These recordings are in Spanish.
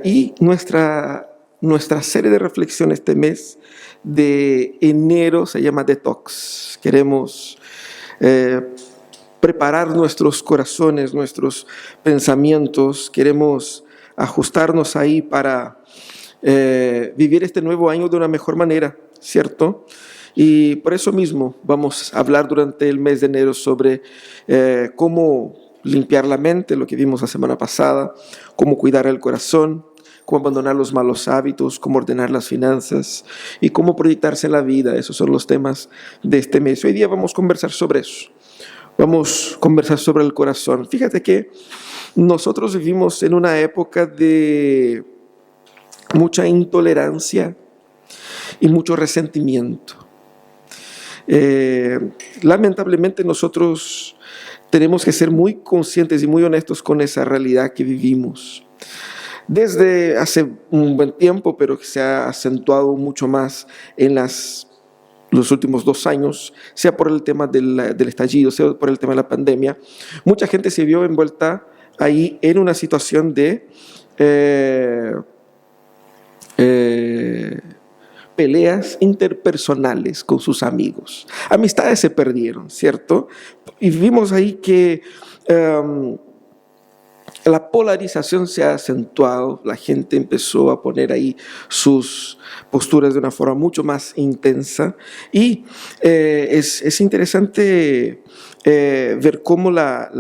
Y nuestra serie de reflexión este mes de enero se llama Detox. Queremos preparar nuestros corazones, nuestros pensamientos. Queremos ajustarnos ahí para vivir este nuevo año de una mejor manera, ¿cierto? Y por eso mismo vamos a hablar durante el mes de enero sobre cómo limpiar la mente, lo que vimos la semana pasada, cómo cuidar el corazón, cómo abandonar los malos hábitos, cómo ordenar las finanzas y cómo proyectarse en la vida. Esos son los temas de este mes. Hoy día vamos a conversar sobre eso. Vamos a conversar sobre el corazón. Fíjate que nosotros vivimos en una época de mucha intolerancia y mucho resentimiento. Lamentablemente nosotros tenemos que ser muy conscientes y muy honestos con esa realidad que vivimos. Desde hace un buen tiempo, pero que se ha acentuado mucho más en los últimos 2 años, sea por el tema del estallido, sea por el tema de la pandemia, mucha gente se vio envuelta ahí en una situación de peleas interpersonales con sus amigos. Amistades se perdieron, ¿cierto? Y vimos ahí que la polarización se ha acentuado, la gente empezó a poner ahí sus posturas de una forma mucho más intensa y es interesante ver cómo la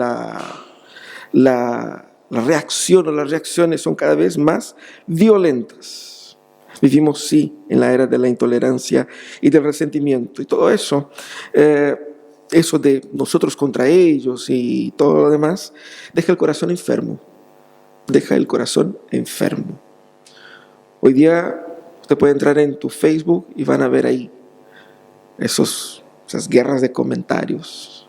reacción o las reacciones son cada vez más violentas. Vivimos, sí, en la era de la intolerancia y del resentimiento y todo eso. Eso de nosotros contra ellos y todo lo demás, deja el corazón enfermo. Deja el corazón enfermo. Hoy día usted puede entrar en tu Facebook y van a ver ahí esas guerras de comentarios,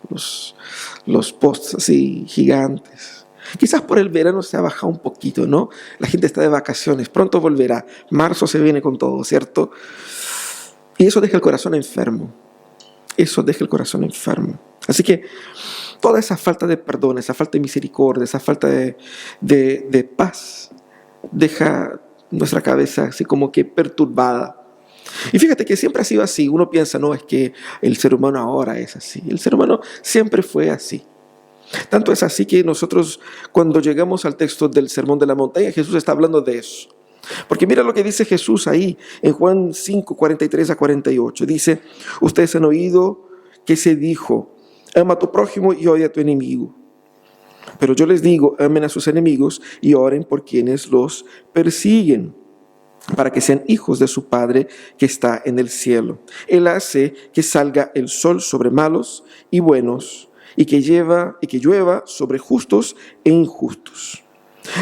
los posts así gigantes. Quizás por el verano se ha bajado un poquito, ¿no? La gente está de vacaciones, pronto volverá. Marzo se viene con todo, ¿cierto? Y eso deja el corazón enfermo. Eso deja el corazón enfermo. Así que toda esa falta de perdón, esa falta de misericordia, esa falta de paz, deja nuestra cabeza así como que perturbada. Y fíjate que siempre ha sido así. Uno piensa, no, es que el ser humano ahora es así. El ser humano siempre fue así. Tanto es así que nosotros, cuando llegamos al texto del Sermón de la Montaña, Jesús está hablando de eso. Porque mira lo que dice Jesús ahí en Juan 5, 43 a 48. Dice, ustedes han oído que se dijo, ama a tu prójimo y odia a tu enemigo. Pero yo les digo, amen a sus enemigos y oren por quienes los persiguen, para que sean hijos de su Padre que está en el cielo. Él hace que salga el sol sobre malos y buenos, y que llueva sobre justos e injustos.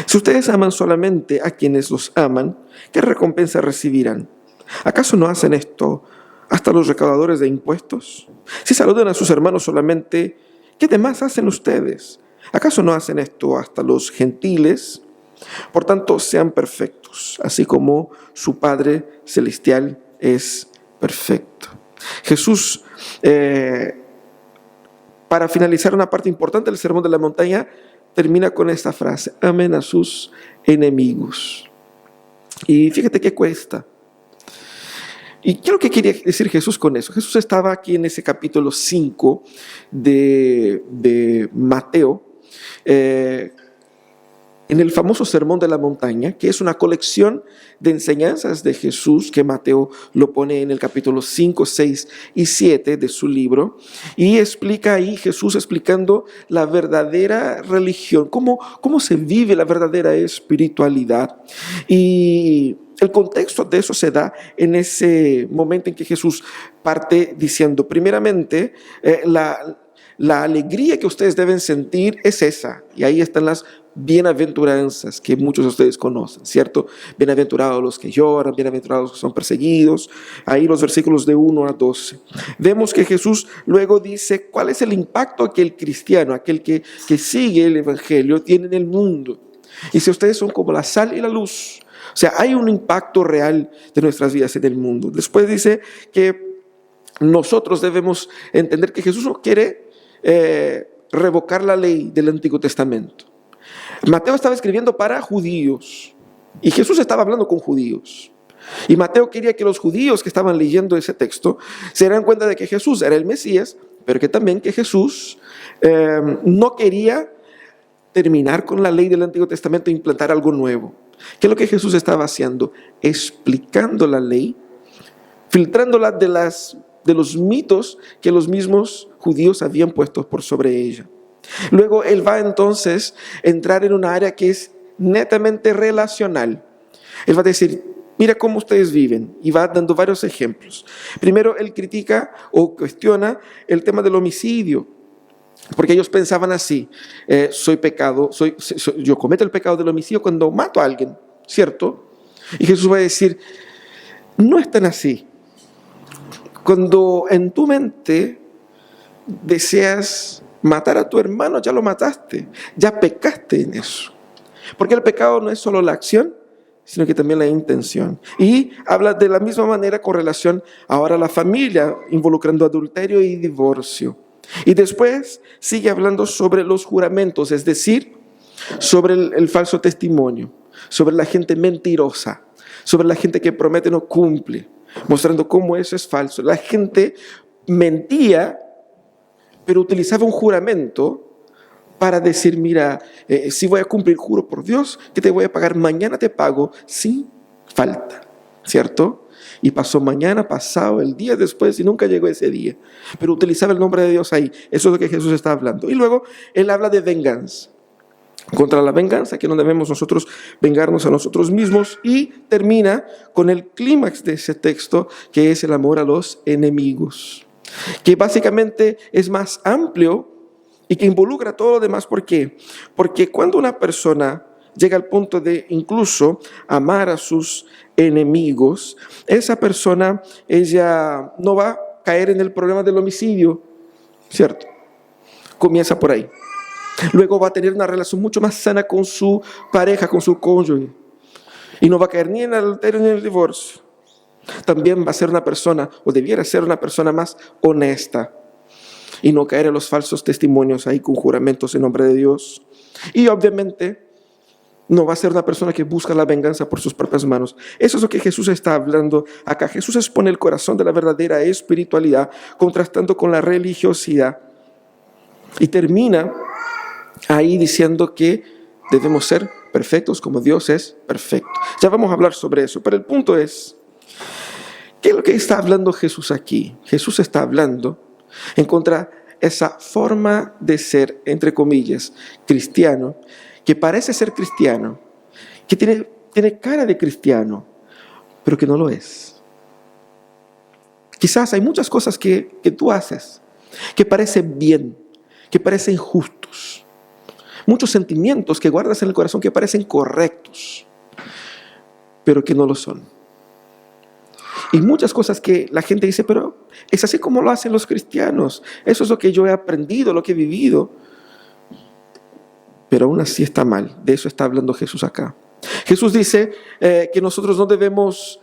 Si ustedes aman solamente a quienes los aman, ¿qué recompensa recibirán? ¿Acaso no hacen esto hasta los recaudadores de impuestos? Si saludan a sus hermanos solamente, ¿qué demás hacen ustedes? ¿Acaso no hacen esto hasta los gentiles? Por tanto, sean perfectos, así como su Padre Celestial es perfecto. Jesús, para finalizar una parte importante del Sermón de la Montaña, termina con esta frase, amen a sus enemigos. Y fíjate qué cuesta. ¿Y qué es lo que quería decir Jesús con eso? Jesús estaba aquí en ese capítulo 5 de Mateo, en el famoso Sermón de la Montaña, que es una colección de enseñanzas de Jesús, que Mateo lo pone en el capítulo 5, 6 y 7 de su libro, y explica ahí Jesús explicando la verdadera religión, cómo se vive la verdadera espiritualidad. Y el contexto de eso se da en ese momento en que Jesús parte diciendo, primeramente, la alegría que ustedes deben sentir es esa, y ahí están las bienaventuranzas que muchos de ustedes conocen, ¿cierto? Bienaventurados los que lloran, bienaventurados los que son perseguidos. Ahí los versículos de 1 a 12. Vemos que Jesús luego dice cuál es el impacto que el cristiano, aquel que sigue el evangelio, tiene en el mundo. Y si ustedes son como la sal y la luz, o sea, hay un impacto real de nuestras vidas en el mundo. Después dice que nosotros debemos entender que Jesús no quiere revocar la ley del Antiguo Testamento. Mateo estaba escribiendo para judíos, Y Jesús estaba hablando con judíos. Y Mateo quería que los judíos que estaban leyendo ese texto se dieran cuenta de que Jesús era el Mesías, pero que también que Jesús no quería terminar con la ley del Antiguo Testamento e implantar algo nuevo. ¿Qué es lo que Jesús estaba haciendo? Explicando la ley, filtrándola de los mitos que los mismos judíos habían puesto por sobre ella. Luego Él va entonces a entrar en una área que es netamente relacional. Él va a decir, mira cómo ustedes viven, y va dando varios ejemplos. Primero, Él critica o cuestiona el tema del homicidio, porque ellos pensaban así, yo cometo el pecado del homicidio cuando mato a alguien, ¿cierto? Y Jesús va a decir, no es tan así. Cuando en tu mente deseas matar a tu hermano, ya lo mataste, ya pecaste en eso. Porque el pecado no es solo la acción, sino que también la intención. Y habla de la misma manera con relación ahora a la familia, involucrando adulterio y divorcio. Y después sigue hablando sobre los juramentos, es decir, sobre el falso testimonio, sobre la gente mentirosa, sobre la gente que promete y no cumple, mostrando cómo eso es falso. La gente mentía, pero utilizaba un juramento para decir, mira, si voy a cumplir, juro por Dios que te voy a pagar, mañana te pago sin falta, ¿cierto? Y pasó mañana, pasado, el día después y nunca llegó ese día. Pero utilizaba el nombre de Dios ahí. Eso es lo que Jesús está hablando. Y luego Él habla de venganza. Contra la venganza, que no debemos nosotros vengarnos a nosotros mismos. Y termina con el clímax de ese texto, que es el amor a los enemigos. Que básicamente es más amplio y que involucra todo lo demás. ¿Por qué? Porque cuando una persona llega al punto de incluso amar a sus enemigos, esa persona, ella no va a caer en el problema del homicidio, ¿cierto? Comienza por ahí. Luego va a tener una relación mucho más sana con su pareja, con su cónyuge. Y no va a caer ni en el adulterio ni en el divorcio. También va a ser una persona, o debiera ser una persona más honesta. Y no caer en los falsos testimonios ahí con juramentos en nombre de Dios. Y obviamente no va a ser una persona que busca la venganza por sus propias manos. Eso es lo que Jesús está hablando acá. Jesús expone el corazón de la verdadera espiritualidad, contrastando con la religiosidad. Y termina ahí diciendo que debemos ser perfectos como Dios es perfecto. Ya vamos a hablar sobre eso, pero el punto es, ¿qué es lo que está hablando Jesús aquí? Jesús está hablando en contra de esa forma de ser, entre comillas, cristiano, que parece ser cristiano, que tiene cara de cristiano, pero que no lo es. Quizás hay muchas cosas que tú haces que parecen bien, que parecen justos. Muchos sentimientos que guardas en el corazón que parecen correctos, pero que no lo son. Y muchas cosas que la gente dice, pero es así como lo hacen los cristianos. Eso es lo que yo he aprendido, lo que he vivido. Pero aún así está mal. De eso está hablando Jesús acá. Jesús dice que nosotros no debemos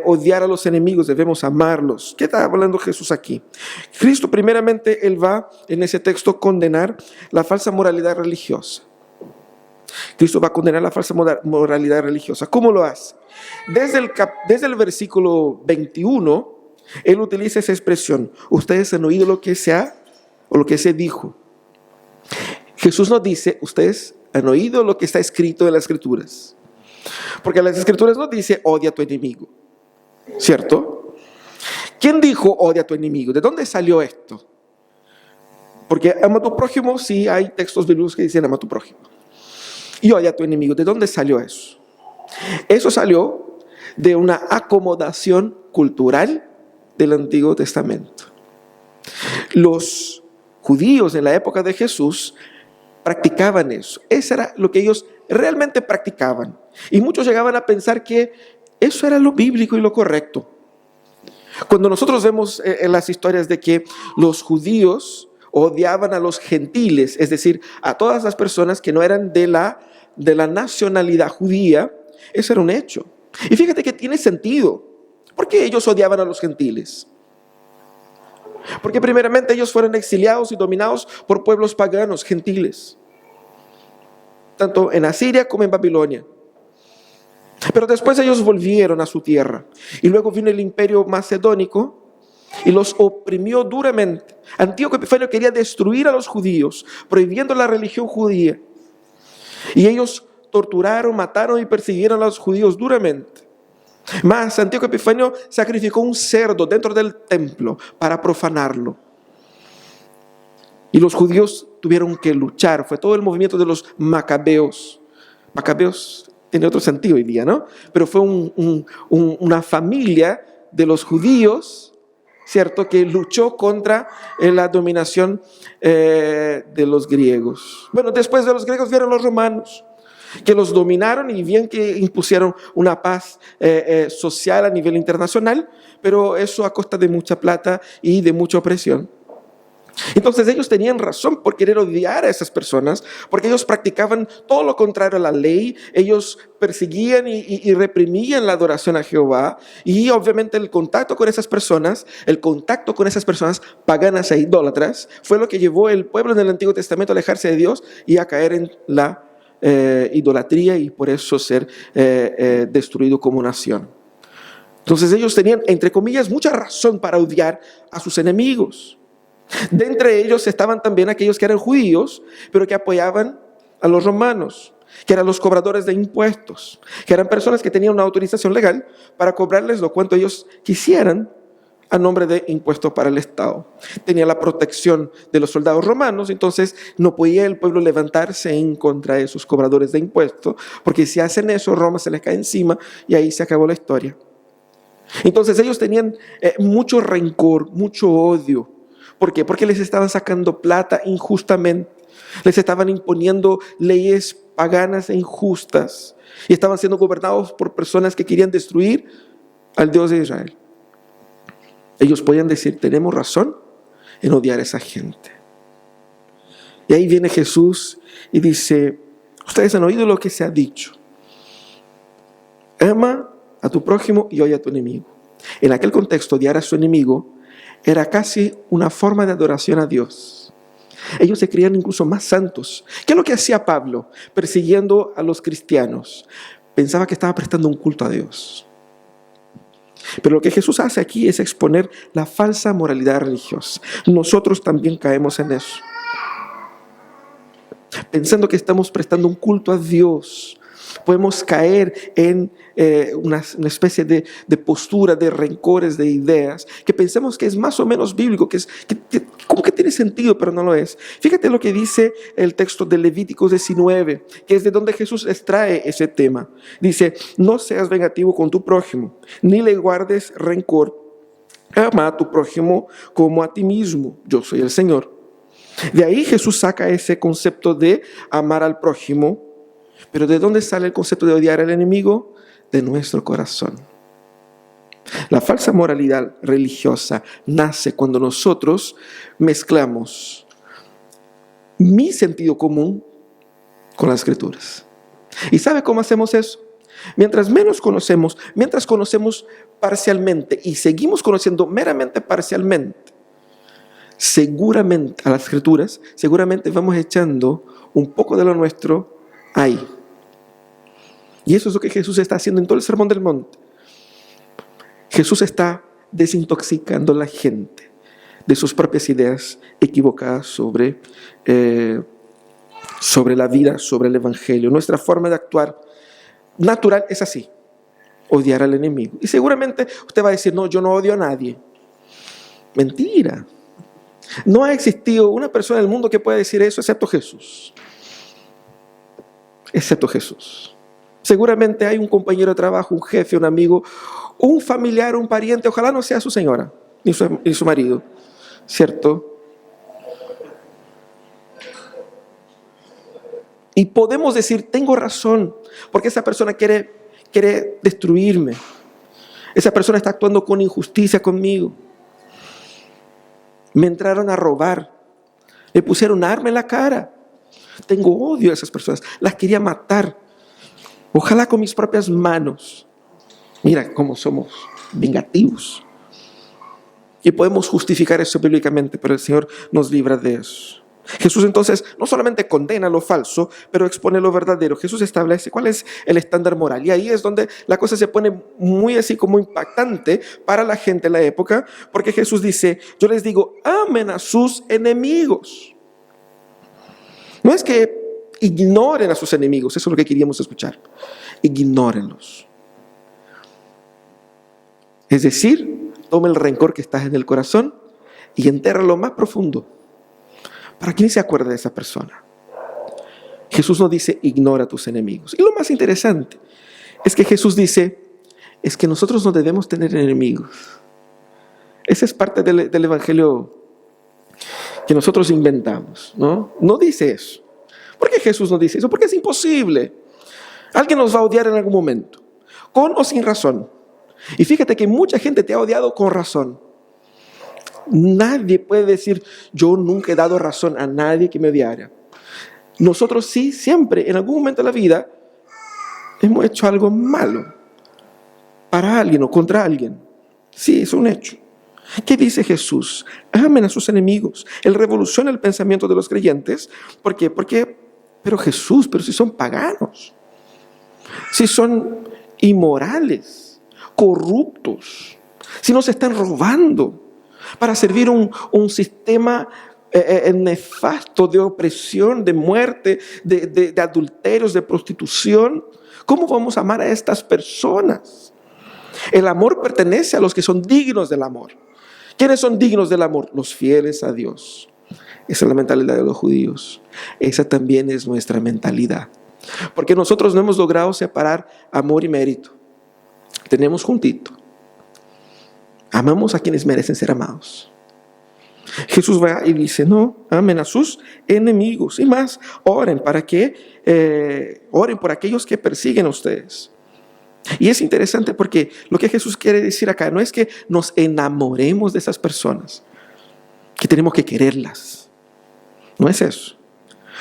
odiar a los enemigos, debemos amarlos. ¿Qué está hablando Jesús aquí? Cristo, primeramente, Él va en ese texto a condenar la falsa moralidad religiosa. Cristo va a condenar la falsa moralidad religiosa. ¿Cómo lo hace? Desde el versículo 21, Él utiliza esa expresión. Ustedes han oído lo que se dijo. Jesús nos dice, ustedes han oído lo que está escrito en las Escrituras. Porque las Escrituras no dice, odia a tu enemigo. ¿Cierto? ¿Quién dijo, odia a tu enemigo? ¿De dónde salió esto? Porque ama a tu prójimo, sí hay textos bíblicos que dicen ama a tu prójimo. Y odia a tu enemigo. ¿De dónde salió eso? Eso salió de una acomodación cultural del Antiguo Testamento. Los judíos en la época de Jesús practicaban eso. Eso era lo que ellos realmente practicaban. Y muchos llegaban a pensar que eso era lo bíblico y lo correcto. Cuando nosotros vemos en las historias de que los judíos odiaban a los gentiles, es decir, a todas las personas que no eran de la nacionalidad judía, eso era un hecho. Y fíjate que tiene sentido. ¿Por qué ellos odiaban a los gentiles? Porque primeramente ellos fueron exiliados y dominados por pueblos paganos, gentiles, tanto en Asiria como en Babilonia. Pero después ellos volvieron a su tierra. Y luego vino el imperio macedónico y los oprimió duramente. Antíoco Epifanio quería destruir a los judíos, prohibiendo la religión judía. Y ellos torturaron, mataron y persiguieron a los judíos duramente. Más, Antíoco Epifanio sacrificó un cerdo dentro del templo para profanarlo. Y los judíos tuvieron que luchar. Fue todo el movimiento de los macabeos. Macabeos tiene otro sentido hoy día, ¿no? Pero fue una familia de los judíos, ¿cierto?, que luchó contra la dominación de los griegos. Bueno, después de los griegos vieron los romanos, que los dominaron y bien que impusieron una paz social a nivel internacional, pero eso a costa de mucha plata y de mucha opresión. Entonces ellos tenían razón por querer odiar a esas personas, porque ellos practicaban todo lo contrario a la ley. Ellos perseguían y reprimían la adoración a Jehová, y obviamente el contacto con esas personas paganas e idólatras, fue lo que llevó el pueblo en el Antiguo Testamento a alejarse de Dios y a caer en la idolatría, y por eso ser destruido como nación. Entonces ellos tenían, entre comillas, mucha razón para odiar a sus enemigos. De entre ellos estaban también aquellos que eran judíos, pero que apoyaban a los romanos, que eran los cobradores de impuestos, que eran personas que tenían una autorización legal para cobrarles lo cuanto ellos quisieran a nombre de impuestos para el Estado. Tenía la protección de los soldados romanos, entonces no podía el pueblo levantarse en contra de esos cobradores de impuestos, porque si hacen eso, Roma se les cae encima y ahí se acabó la historia. Entonces ellos tenían mucho rencor, mucho odio. ¿Por qué? Porque les estaban sacando plata injustamente, les estaban imponiendo leyes paganas e injustas, y estaban siendo gobernados por personas que querían destruir al Dios de Israel. Ellos podían decir, tenemos razón en odiar a esa gente. Y ahí viene Jesús y dice, ustedes han oído lo que se ha dicho: ama a tu prójimo y odia a tu enemigo. En aquel contexto, odiar a su enemigo era casi una forma de adoración a Dios. Ellos se creían incluso más santos. ¿Qué es lo que hacía Pablo persiguiendo a los cristianos? Pensaba que estaba prestando un culto a Dios. Pero lo que Jesús hace aquí es exponer la falsa moralidad religiosa. Nosotros también caemos en eso, pensando que estamos prestando un culto a Dios. Podemos caer en una especie de postura, de rencores, de ideas, que pensamos que es más o menos bíblico, que como que tiene sentido, pero no lo es. Fíjate lo que dice el texto de Levíticos 19, que es de donde Jesús extrae ese tema. Dice, no seas vengativo con tu prójimo, ni le guardes rencor. Ama a tu prójimo como a ti mismo. Yo soy el Señor. De ahí Jesús saca ese concepto de amar al prójimo. Pero ¿de dónde sale el concepto de odiar al enemigo? De nuestro corazón. La falsa moralidad religiosa nace cuando nosotros mezclamos mi sentido común con las Escrituras. ¿Y sabe cómo hacemos eso? Mientras conocemos parcialmente y seguimos conociendo meramente parcialmente, seguramente a las Escrituras, seguramente vamos echando un poco de lo nuestro ahí. Y eso es lo que Jesús está haciendo en todo el Sermón del Monte. Jesús está desintoxicando a la gente de sus propias ideas equivocadas sobre la vida, sobre el Evangelio. Nuestra forma de actuar natural es así: odiar al enemigo. Y seguramente usted va a decir, no, yo no odio a nadie. Mentira. No ha existido una persona en el mundo que pueda decir eso excepto Jesús. Excepto Jesús. Seguramente hay un compañero de trabajo, un jefe, un amigo, un familiar, un pariente, ojalá no sea su señora ni su marido, ¿cierto? Y podemos decir, tengo razón, porque esa persona quiere destruirme. Esa persona está actuando con injusticia conmigo. Me entraron a robar, me pusieron un arma en la cara. Tengo odio a esas personas, las quería matar. Ojalá con mis propias manos. Mira cómo somos vengativos. Y podemos justificar eso bíblicamente, pero el Señor nos libra de eso. Jesús entonces no solamente condena lo falso, pero expone lo verdadero. Jesús establece cuál es el estándar moral. Y ahí es donde la cosa se pone muy así como impactante para la gente en la época, porque Jesús dice, yo les digo, amen a sus enemigos. No es que ignoren a sus enemigos, eso es lo que queríamos escuchar. Ignórenlos. Es decir, toma el rencor que está en el corazón y entérralo más profundo. ¿Para quién se acuerda de esa persona? Jesús no dice, ignora a tus enemigos. Y lo más interesante es que Jesús dice, es que nosotros no debemos tener enemigos. Esa es parte del evangelio que nosotros inventamos, ¿no? No dice eso. ¿Por qué Jesús no dice eso? Porque es imposible. Alguien nos va a odiar en algún momento, con o sin razón. Y fíjate que mucha gente te ha odiado con razón. Nadie puede decir, yo nunca he dado razón a nadie que me odiara. Nosotros sí, siempre, en algún momento de la vida, hemos hecho algo malo para alguien o contra alguien. Sí, es un hecho. ¿Qué dice Jesús? Amen a sus enemigos. Él revoluciona el pensamiento de los creyentes. ¿Por qué? Pero Jesús, pero si son paganos, si son inmorales, corruptos, si nos están robando para servir un sistema nefasto de opresión, de muerte, de adulterios, de prostitución, ¿cómo vamos a amar a estas personas? El amor pertenece a los que son dignos del amor. ¿Quiénes son dignos del amor? Los fieles a Dios. Esa es la mentalidad de los judíos. Esa también es nuestra mentalidad. Porque nosotros no hemos logrado separar amor y mérito. Tenemos juntito. Amamos a quienes merecen ser amados. Jesús va y dice, no, amen a sus enemigos. Y más, oren para que, oren por aquellos que persiguen a ustedes. Y es interesante porque lo que Jesús quiere decir acá no es que nos enamoremos de esas personas, que tenemos que quererlas. No es eso.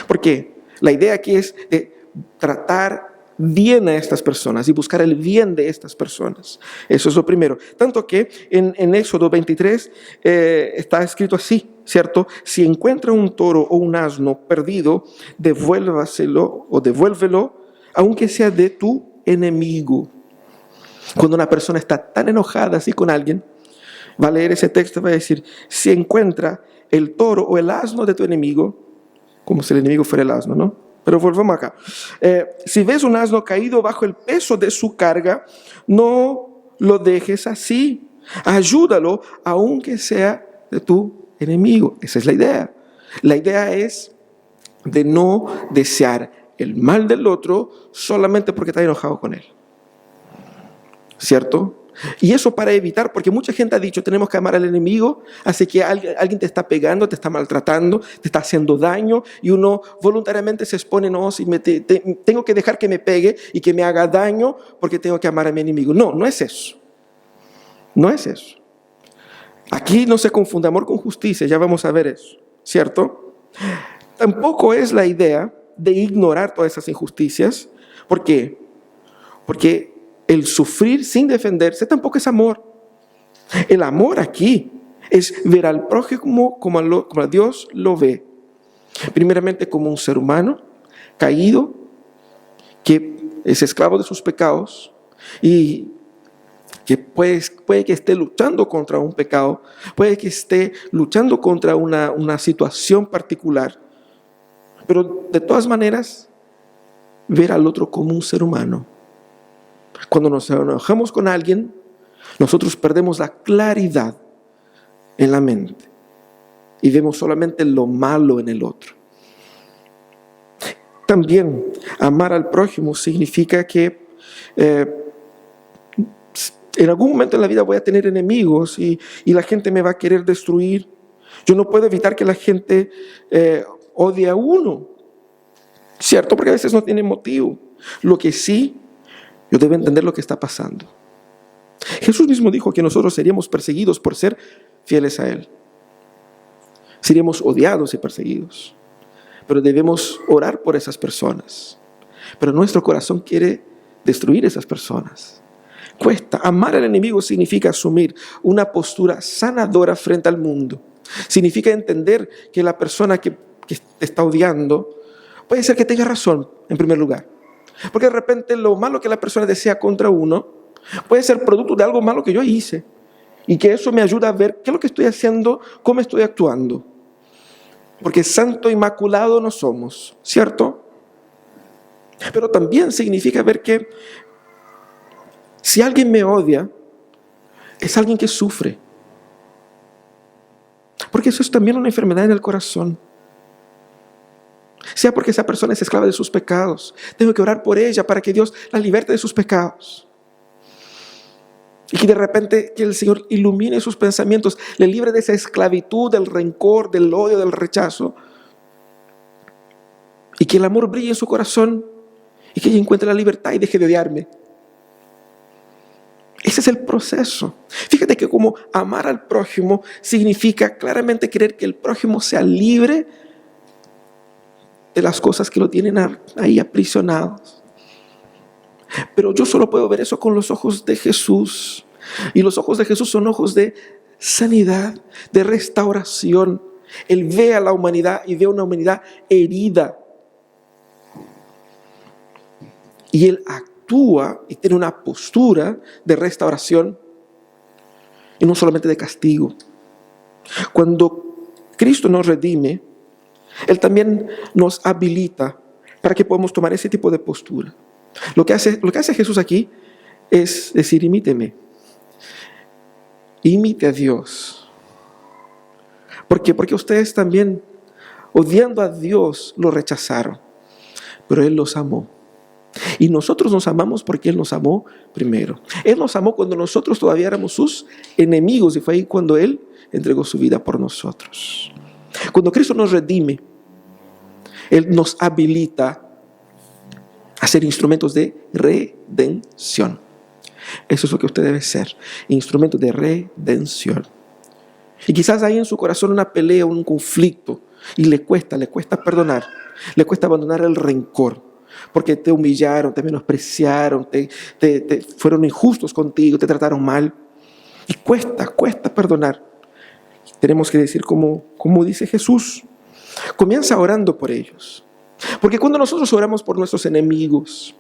Porque la idea aquí es de tratar bien a estas personas y buscar el bien de estas personas. Eso es lo primero. Tanto que en Éxodo 23 está escrito así, ¿cierto? Si encuentra un toro o un asno perdido, devuélvaselo o devuélvelo, aunque sea de tu enemigo. Cuando una persona está tan enojada así con alguien, va a leer ese texto y va a decir, si encuentra el toro o el asno de tu enemigo, como si el enemigo fuera el asno, ¿no? Pero volvamos acá. Si ves un asno caído bajo el peso de su carga, no lo dejes así. Ayúdalo, aunque sea de tu enemigo. Esa es la idea. La idea es de no desear el mal del otro solamente porque está enojado con él. ¿Cierto? Y eso para evitar, porque mucha gente ha dicho, tenemos que amar al enemigo, así que alguien te está pegando, te está maltratando, te está haciendo daño, y uno voluntariamente se expone, no, si tengo que dejar que me pegue y que me haga daño porque tengo que amar a mi enemigo. No, no es eso. No es eso. Aquí no se confunde amor con justicia, ya vamos a ver eso, ¿cierto? Tampoco es la idea de ignorar todas esas injusticias. ¿Por qué? Porque el sufrir sin defenderse tampoco es amor. El amor aquí es ver al prójimo como a Dios lo ve. Primeramente como un ser humano caído, que es esclavo de sus pecados y que puede que esté luchando contra un pecado, puede que esté luchando contra una situación particular, pero de todas maneras ver al otro como un ser humano. Cuando nos enojamos con alguien, nosotros perdemos la claridad en la mente y vemos solamente lo malo en el otro. También amar al prójimo significa que en algún momento en la vida voy a tener enemigos y la gente me va a querer destruir. Yo no puedo evitar que la gente odie a uno, ¿cierto? Porque a veces no tiene motivo. Lo que sí, yo debo entender lo que está pasando. Jesús mismo dijo que nosotros seríamos perseguidos por ser fieles a Él. Seríamos odiados y perseguidos. Pero debemos orar por esas personas. Pero nuestro corazón quiere destruir esas personas. Cuesta. Amar al enemigo significa asumir una postura sanadora frente al mundo. Significa entender que la persona que que te está odiando, puede ser que tenga razón en primer lugar. Porque de repente lo malo que la persona desea contra uno puede ser producto de algo malo que yo hice. Y que eso me ayuda a ver qué es lo que estoy haciendo, cómo estoy actuando. Porque santo inmaculado no somos, ¿cierto? Pero también significa ver que si alguien me odia, es alguien que sufre. Porque eso es también una enfermedad en el corazón. Sea porque esa persona es esclava de sus pecados. Tengo que orar por ella para que Dios la liberte de sus pecados. Y que de repente que el Señor ilumine sus pensamientos, le libre de esa esclavitud, del rencor, del odio, del rechazo. Y que el amor brille en su corazón y que ella encuentre la libertad y deje de odiarme. Ese es el proceso. Fíjate que como amar al prójimo significa claramente querer que el prójimo sea libre de las cosas que lo tienen ahí aprisionados. Pero yo solo puedo ver eso con los ojos de Jesús. Y los ojos de Jesús son ojos de sanidad, de restauración. Él ve a la humanidad y ve una humanidad herida. Y Él actúa y tiene una postura de restauración y no solamente de castigo. Cuando Cristo nos redime, Él también nos habilita para que podamos tomar ese tipo de postura. Lo que hace Jesús aquí es decir, imíteme. Imite a Dios. ¿Por qué? Porque ustedes también, odiando a Dios, lo rechazaron. Pero Él los amó. Y nosotros nos amamos porque Él nos amó primero. Él nos amó cuando nosotros todavía éramos sus enemigos. Y fue ahí cuando Él entregó su vida por nosotros. Cuando Cristo nos redime, Él nos habilita a ser instrumentos de redención. Eso es lo que usted debe ser, instrumento de redención. Y quizás hay en su corazón una pelea, un conflicto, y le cuesta perdonar, le cuesta abandonar el rencor, porque te humillaron, te menospreciaron, te fueron injustos contigo, te trataron mal, y cuesta perdonar. Tenemos que decir como dice Jesús, comienza orando por ellos. Porque cuando nosotros oramos por nuestros enemigos,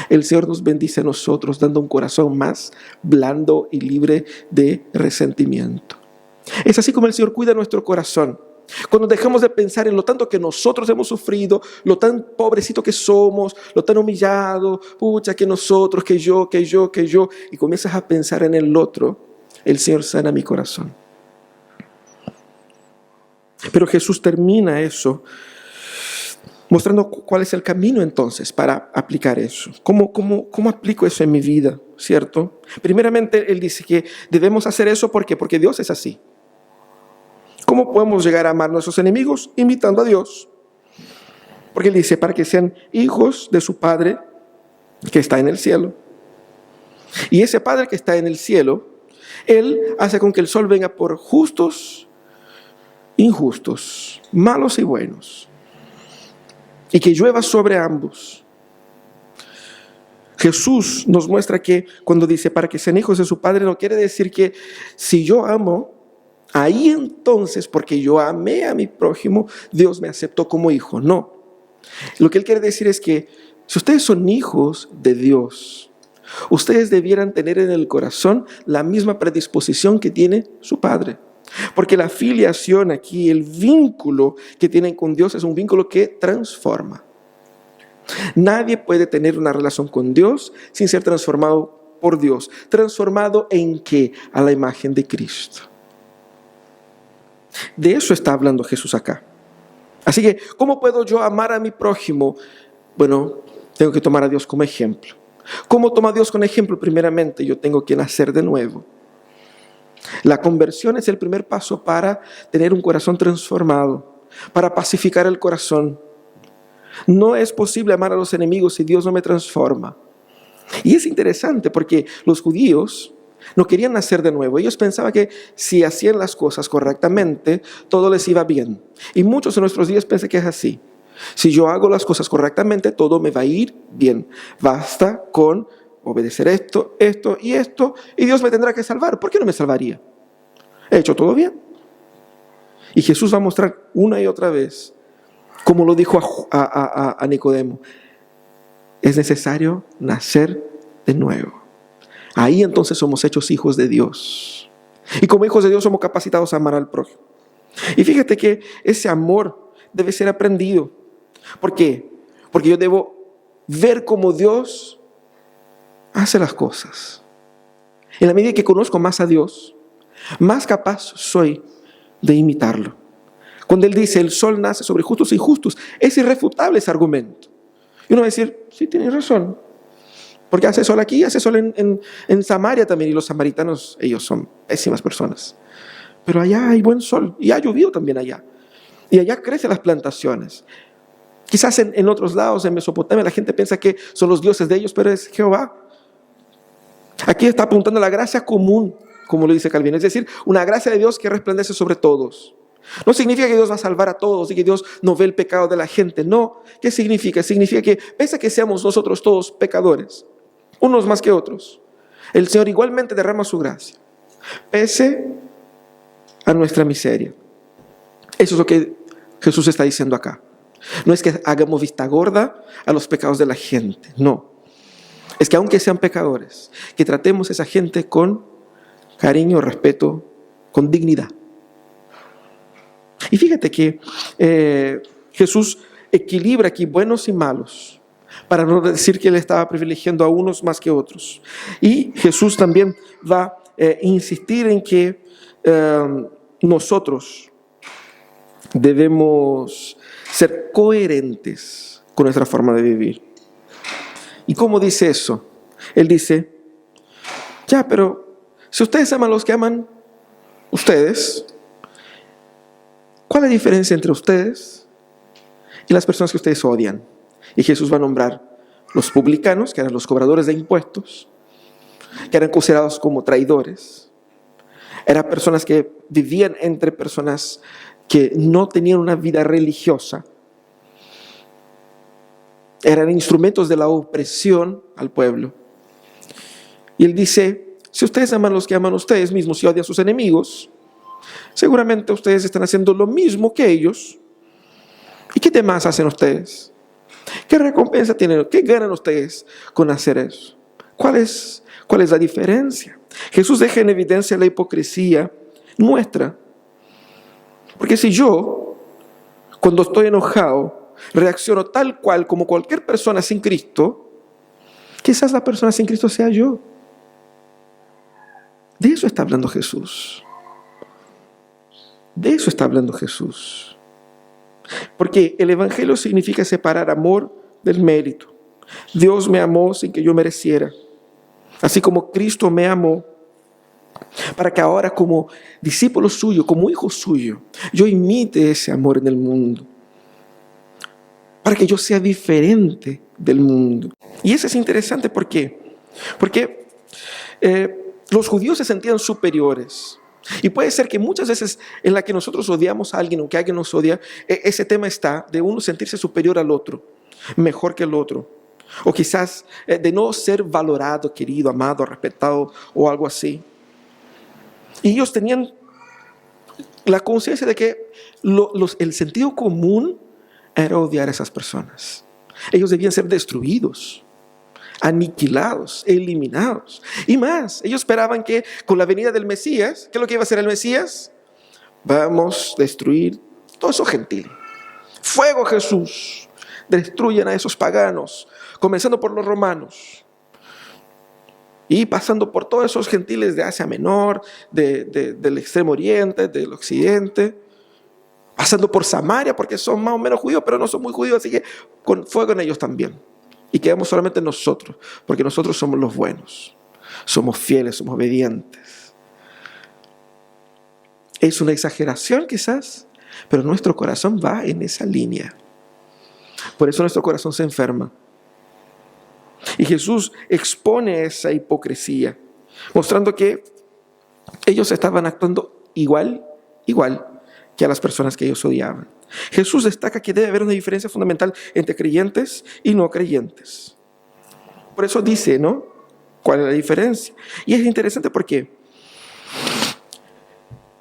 el Señor nos bendice a nosotros, dando un corazón más blando y libre de resentimiento. Es así como el Señor cuida nuestro corazón. Cuando dejamos de pensar en lo tanto que nosotros hemos sufrido, lo tan pobrecito que somos, lo tan humillado, que nosotros, que yo, y comienzas a pensar en el otro, el Señor sana mi corazón. Pero Jesús termina eso mostrando cuál es el camino entonces para aplicar eso. ¿Cómo aplico eso en mi vida? ¿Cierto? Primeramente, Él dice que debemos hacer eso porque Dios es así. ¿Cómo podemos llegar a amar a nuestros enemigos? Imitando a Dios. Porque Él dice, para que sean hijos de su Padre que está en el cielo. Y ese Padre que está en el cielo, Él hace con que el sol venga por justos, injustos, malos y buenos. Y que llueva sobre ambos. Jesús nos muestra que cuando dice para que sean hijos de su Padre, no quiere decir que si yo amo, ahí entonces, porque yo amé a mi prójimo, Dios me aceptó como hijo. No. Lo que Él quiere decir es que si ustedes son hijos de Dios, ustedes debieran tener en el corazón la misma predisposición que tiene su Padre. Porque la filiación aquí, el vínculo que tienen con Dios es un vínculo que transforma. Nadie puede tener una relación con Dios sin ser transformado por Dios. ¿Transformado en qué? A la imagen de Cristo. De eso está hablando Jesús acá. Así que, ¿cómo puedo yo amar a mi prójimo? Bueno, tengo que tomar a Dios como ejemplo. ¿Cómo toma a Dios como ejemplo? Primeramente, yo tengo que nacer de nuevo. La conversión es el primer paso para tener un corazón transformado, para pacificar el corazón. No es posible amar a los enemigos si Dios no me transforma. Y es interesante porque los judíos no querían nacer de nuevo. Ellos pensaban que si hacían las cosas correctamente, todo les iba bien. Y muchos en nuestros días piensan que es así. Si yo hago las cosas correctamente, todo me va a ir bien. Basta con obedecer esto, y Dios me tendrá que salvar. ¿Por qué no me salvaría? He hecho todo bien. Y Jesús va a mostrar una y otra vez como lo dijo a Nicodemo, es necesario nacer de nuevo. Ahí entonces somos hechos hijos de Dios. Y como hijos de Dios somos capacitados a amar al prójimo. Y fíjate que ese amor debe ser aprendido. ¿Por qué? Porque yo debo ver cómo Dios hace las cosas. En la medida que conozco más a Dios, más capaz soy de imitarlo. Cuando Él dice, el sol nace sobre justos e injustos, es irrefutable ese argumento. Y uno va a decir, sí, tiene razón. Porque hace sol aquí, hace sol en Samaria también. Y los samaritanos, ellos son pésimas personas. Pero allá hay buen sol. Y ha llovido también allá. Y allá crecen las plantaciones. Quizás en otros lados, en Mesopotamia, la gente piensa que son los dioses de ellos, pero es Jehová. Aquí está apuntando a la gracia común, como lo dice Calvino. Es decir, una gracia de Dios que resplandece sobre todos. No significa que Dios va a salvar a todos y que Dios no ve el pecado de la gente. No. ¿Qué significa? Significa que pese a que seamos nosotros todos pecadores, unos más que otros, el Señor igualmente derrama su gracia, pese a nuestra miseria. Eso es lo que Jesús está diciendo acá. No es que hagamos vista gorda a los pecados de la gente, no. Es que aunque sean pecadores, que tratemos a esa gente con cariño, respeto, con dignidad. Y fíjate que Jesús equilibra aquí buenos y malos, para no decir que Él estaba privilegiando a unos más que otros. Y Jesús también va a insistir en que nosotros debemos ser coherentes con nuestra forma de vivir. ¿Y cómo dice eso? Él dice, ya, pero si ustedes aman a los que aman ustedes, ¿cuál es la diferencia entre ustedes y las personas que ustedes odian? Y Jesús va a nombrar los publicanos, que eran los cobradores de impuestos, que eran considerados como traidores. Eran personas que vivían entre personas que no tenían una vida religiosa. Eran instrumentos de la opresión al pueblo. Y Él dice, si ustedes aman a los que aman a ustedes mismos y odian a sus enemigos, seguramente ustedes están haciendo lo mismo que ellos. ¿Y qué demás hacen ustedes? ¿Qué recompensa tienen? ¿Qué ganan ustedes con hacer eso? ¿Cuál es la diferencia? Jesús deja en evidencia la hipocresía nuestra. Porque si yo, cuando estoy enojado, reacciono tal cual como cualquier persona sin Cristo, quizás la persona sin Cristo sea yo. De eso está hablando Jesús. De eso está hablando Jesús. Porque el Evangelio significa separar amor del mérito. Dios me amó sin que yo mereciera. Así como Cristo me amó, para que ahora como discípulo suyo, como hijo suyo, yo imite ese amor en el mundo. Para que yo sea diferente del mundo. Y eso es interesante, ¿por qué? Porque los judíos se sentían superiores. Y puede ser que muchas veces en la que nosotros odiamos a alguien o que alguien nos odia, ese tema está de uno sentirse superior al otro, mejor que el otro. O quizás de no ser valorado, querido, amado, respetado o algo así. Y ellos tenían la conciencia de que el sentido común era odiar a esas personas. Ellos debían ser destruidos, aniquilados, eliminados. Y más, ellos esperaban que con la venida del Mesías, ¿qué es lo que iba a hacer el Mesías? Vamos a destruir todo eso gentil. Fuego, Jesús. Destruyan a esos paganos, comenzando por los romanos y pasando por todos esos gentiles de Asia Menor, del Extremo Oriente, del Occidente, pasando por Samaria, porque son más o menos judíos, pero no son muy judíos, así que con fuego en ellos también. Y quedamos solamente nosotros, porque nosotros somos los buenos, somos fieles, somos obedientes. Es una exageración quizás, pero nuestro corazón va en esa línea. Por eso nuestro corazón se enferma. Y Jesús expone esa hipocresía, mostrando que ellos estaban actuando igual que a las personas que ellos odiaban. Jesús destaca que debe haber una diferencia fundamental entre creyentes y no creyentes. Por eso dice, ¿no? ¿Cuál es la diferencia? Y es interesante porque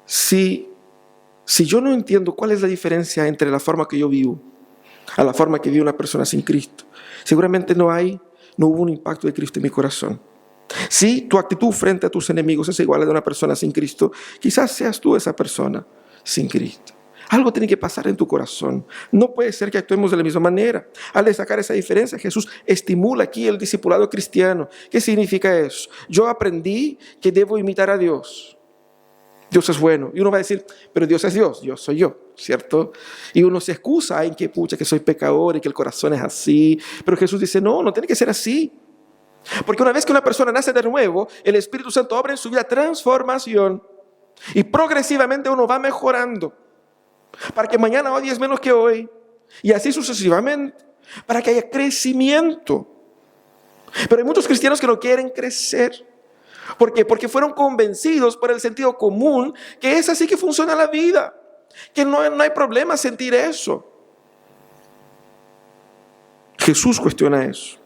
si yo no entiendo cuál es la diferencia entre la forma que yo vivo a la forma que vive una persona sin Cristo, seguramente no hubo un impacto de Cristo en mi corazón. Si tu actitud frente a tus enemigos es igual a la de una persona sin Cristo, quizás seas tú esa persona sin Cristo. Algo tiene que pasar en tu corazón. No puede ser que actuemos de la misma manera. Al destacar esa diferencia, Jesús estimula aquí el discipulado cristiano. ¿Qué significa eso? Yo aprendí que debo imitar a Dios. Dios es bueno. Y uno va a decir, pero Dios es Dios, yo soy yo, ¿cierto? Y uno se excusa en que, que soy pecador y que el corazón es así. Pero Jesús dice, no tiene que ser así. Porque una vez que una persona nace de nuevo, el Espíritu Santo obra en su vida transformación. Y progresivamente uno va mejorando. Para que mañana odies menos que hoy. Y así sucesivamente. Para que haya crecimiento. Pero hay muchos cristianos que no quieren crecer. ¿Por qué? Porque fueron convencidos por el sentido común que es así que funciona la vida. Que no hay problema sentir eso. Jesús cuestiona eso.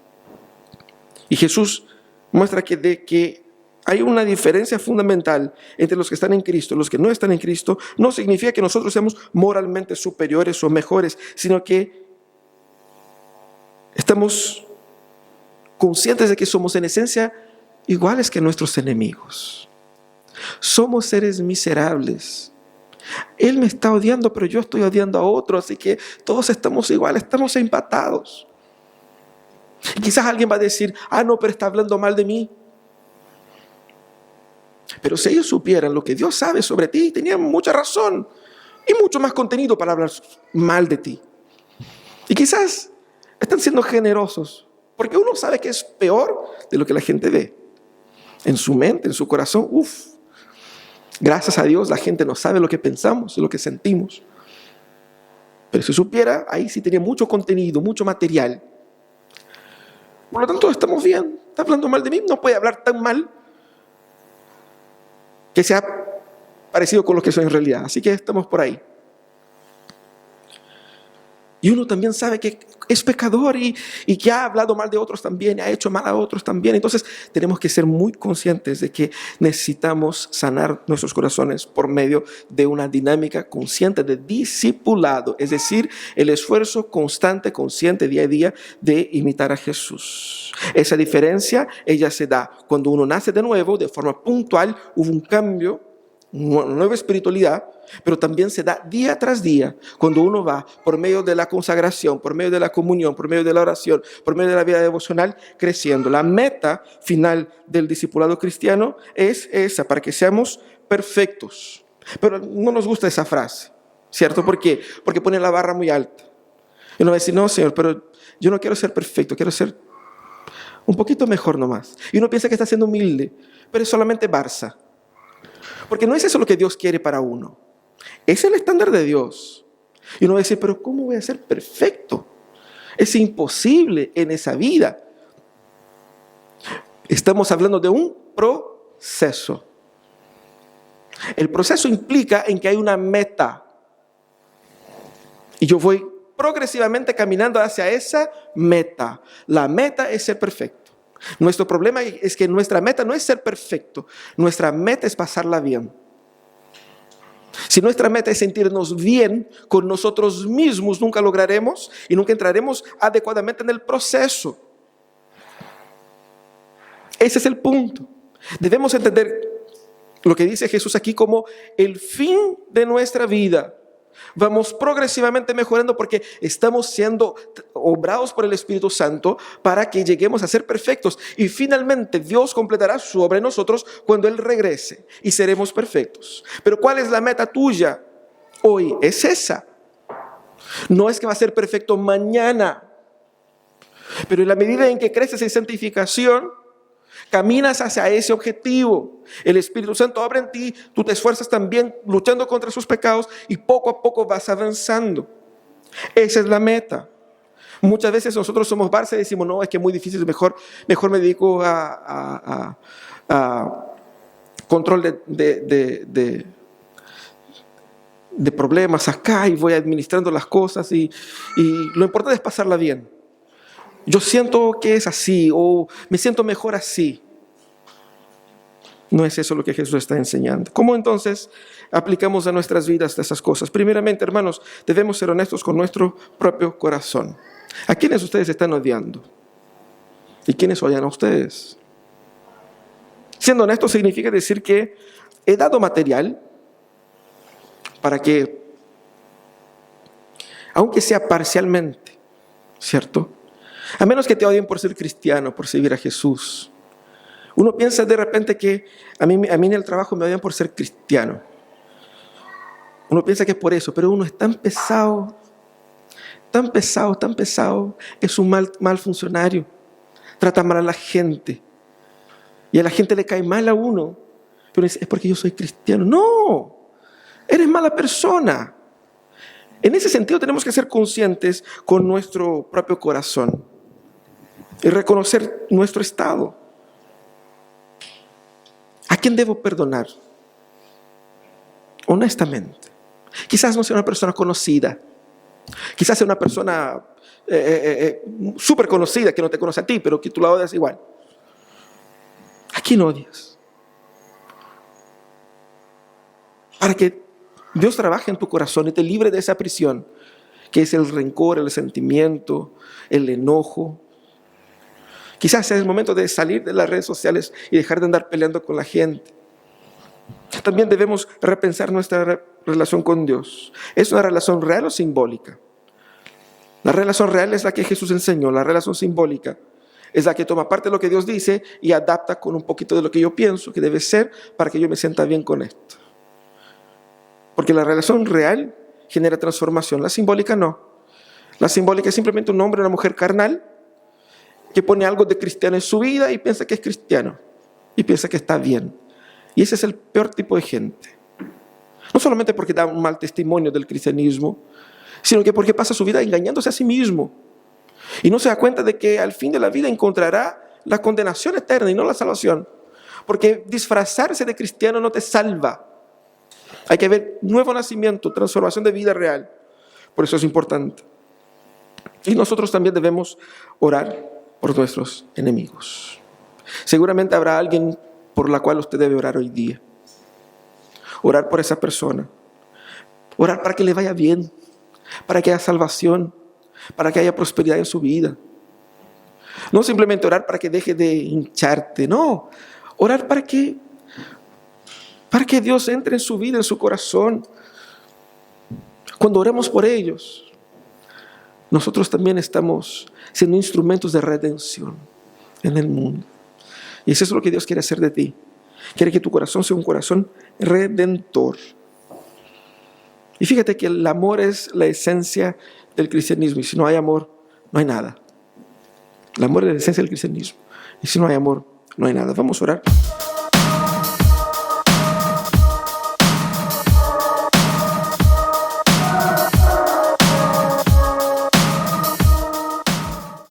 Y Jesús muestra que hay una diferencia fundamental entre los que están en Cristo y los que no están en Cristo. No significa que nosotros seamos moralmente superiores o mejores, sino que estamos conscientes de que somos en esencia iguales que nuestros enemigos. Somos seres miserables. Él me está odiando, pero yo estoy odiando a otro, así que todos estamos iguales, estamos empatados. Y quizás alguien va a decir, no, pero está hablando mal de mí. Pero si ellos supieran lo que Dios sabe sobre ti, tenían mucha razón y mucho más contenido para hablar mal de ti. Y quizás están siendo generosos, porque uno sabe que es peor de lo que la gente ve. En su mente, en su corazón, gracias a Dios la gente no sabe lo que pensamos y lo que sentimos. Pero si supiera, ahí sí tenía mucho contenido, mucho material. Por lo tanto, estamos bien. Está hablando mal de mí, no puede hablar tan mal que sea parecido con lo que soy en realidad. Así que estamos por ahí. Y uno también sabe que es pecador y que ha hablado mal de otros también, ha hecho mal a otros también. Entonces tenemos que ser muy conscientes de que necesitamos sanar nuestros corazones por medio de una dinámica consciente de discipulado. Es decir, el esfuerzo constante, consciente día a día de imitar a Jesús. Esa diferencia, ella se da cuando uno nace de nuevo, de forma puntual, hubo un cambio, una nueva espiritualidad, pero también se da día tras día cuando uno va por medio de la consagración, por medio de la comunión, por medio de la oración, por medio de la vida devocional, creciendo. La meta final del discipulado cristiano es esa, para que seamos perfectos. Pero no nos gusta esa frase, ¿cierto? ¿Por qué? Porque pone la barra muy alta. Y uno va a decir, no, Señor, pero yo no quiero ser perfecto, quiero ser un poquito mejor nomás. Y uno piensa que está siendo humilde, pero es solamente Barça. Porque no es eso lo que Dios quiere para uno. Es el estándar de Dios. Y uno va a decir, pero ¿cómo voy a ser perfecto? Es imposible en esa vida. Estamos hablando de un proceso. El proceso implica en que hay una meta. Y yo voy progresivamente caminando hacia esa meta. La meta es ser perfecto. Nuestro problema es que nuestra meta no es ser perfecto. Nuestra meta es pasarla bien. Si nuestra meta es sentirnos bien con nosotros mismos, nunca lograremos y nunca entraremos adecuadamente en el proceso. Ese es el punto. Debemos entender lo que dice Jesús aquí como el fin de nuestra vida. Vamos progresivamente mejorando porque estamos siendo obrados por el Espíritu Santo para que lleguemos a ser perfectos. Y finalmente Dios completará su obra en nosotros cuando Él regrese y seremos perfectos. Pero ¿cuál es la meta tuya hoy? Es esa. No es que va a ser perfecto mañana. Pero en la medida en que creces en santificación, caminas hacia ese objetivo. El Espíritu Santo obra en ti, tú te esfuerzas también luchando contra sus pecados y poco a poco vas avanzando. Esa es la meta. Muchas veces nosotros somos Barça y decimos, no, es que es muy difícil, mejor me dedico a control de problemas acá y voy administrando las cosas y lo importante es pasarla bien. Yo siento que es así o me siento mejor así. No es eso lo que Jesús está enseñando. ¿Cómo entonces aplicamos a nuestras vidas esas cosas? Primeramente, hermanos, debemos ser honestos con nuestro propio corazón. ¿A quiénes ustedes están odiando? ¿Y quiénes odian a ustedes? Siendo honesto significa decir que he dado material para que, aunque sea parcialmente, ¿cierto? A menos que te odien por ser cristiano, por seguir a Jesús. Uno piensa de repente que a mí en el trabajo me odian por ser cristiano. Uno piensa que es por eso, pero uno es tan pesado, tan pesado, tan pesado. Es un mal funcionario. Trata mal a la gente. Y a la gente le cae mal a uno. Pero dice, es porque yo soy cristiano. No, eres mala persona. En ese sentido tenemos que ser conscientes con nuestro propio corazón y reconocer nuestro estado. ¿A quién debo perdonar? Honestamente. Quizás no sea una persona conocida. Quizás sea una persona súper conocida que no te conoce a ti, pero que tú la odias igual. ¿A quién odias? Para que Dios trabaje en tu corazón y te libre de esa prisión, que es el rencor, el resentimiento, el enojo. Quizás sea el momento de salir de las redes sociales y dejar de andar peleando con la gente. También debemos repensar nuestra relación con Dios. ¿Es una relación real o simbólica? La relación real es la que Jesús enseñó. La relación simbólica es la que toma parte de lo que Dios dice y adapta con un poquito de lo que yo pienso que debe ser para que yo me sienta bien con esto. Porque la relación real genera transformación. La simbólica no. La simbólica es simplemente un hombre o una mujer carnal que pone algo de cristiano en su vida y piensa que es cristiano. Y piensa que está bien. Y ese es el peor tipo de gente. No solamente porque da un mal testimonio del cristianismo, sino que porque pasa su vida engañándose a sí mismo. Y no se da cuenta de que al fin de la vida encontrará la condenación eterna y no la salvación. Porque disfrazarse de cristiano no te salva. Hay que ver nuevo nacimiento, transformación de vida real. Por eso es importante. Y nosotros también debemos orar por nuestros enemigos. Seguramente habrá alguien por la cual usted debe orar hoy día. Orar por esa persona. Orar para que le vaya bien, para que haya salvación, para que haya prosperidad en su vida. No simplemente orar para que deje de hincharte, no. Orar para que Dios entre en su vida, en su corazón. Cuando oremos por ellos, nosotros también estamos siendo instrumentos de redención en el mundo. Y eso es lo que Dios quiere hacer de ti. Quiere que tu corazón sea un corazón redentor. Y fíjate que el amor es la esencia del cristianismo. Y si no hay amor, no hay nada. El amor es la esencia del cristianismo. Y si no hay amor, no hay nada. Vamos a orar.